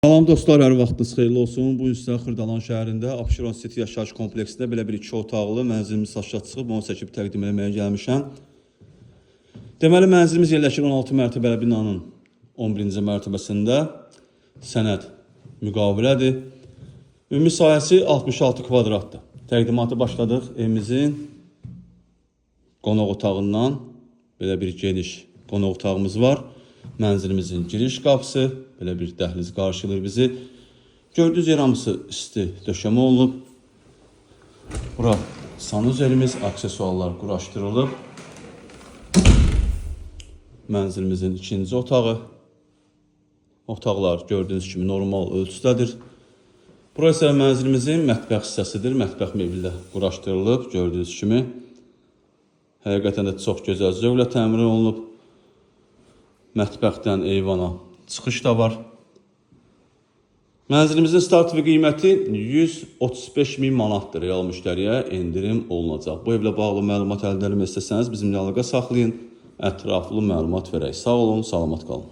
Salam dostlar, hər vaxtınız xeyirli olsun. Bu gün sizə Xırdalan şəhərində Abşeron City yaşayış kompleksində belə bir 2 otaqlı mənzilimiz satışa çıxıb, onu çəkib təqdim etməyə gəlmişəm. Deməli, mənzilimiz yerləşir 16 mərtəbəli binanın 11-ci mərtəbəsində. Sənəd müqavilədir. Ümumi sahəsi 66 kvadratdır. Təqdimatı başladıq. Evimizin qonaq otağından belə bir geniş qonaq otağımız var. Mənzilimizin giriş qapısı, belə bir dəhliz qarşılayır bizi. Gördüyünüz yer hamısı isti döşəmə olunub. Bura sanuzelimiz, aksesuarlar quraşdırılıb. Mənzilimizin ikinci otağı. Otaqlar gördüyünüz kimi normal ölçüdədir. Bura isə mənzilimizin mətbəx hissəsidir. Mətbəx mebeli də quraşdırılıb gördüyünüz kimi. Həqiqətən də çox gözəl zövqlə təmin olunub. Mətbəxdən eyvana çıxış da var. Mənzilimizin start və qiyməti 135.000 manatdır. Real müştəriyə endirim olunacaq. Bu evlə bağlı məlumat əldə etmək istəsəniz bizimlə əlaqə saxlayın. Ətraflı məlumat verək. Sağ olun, salamat qalın.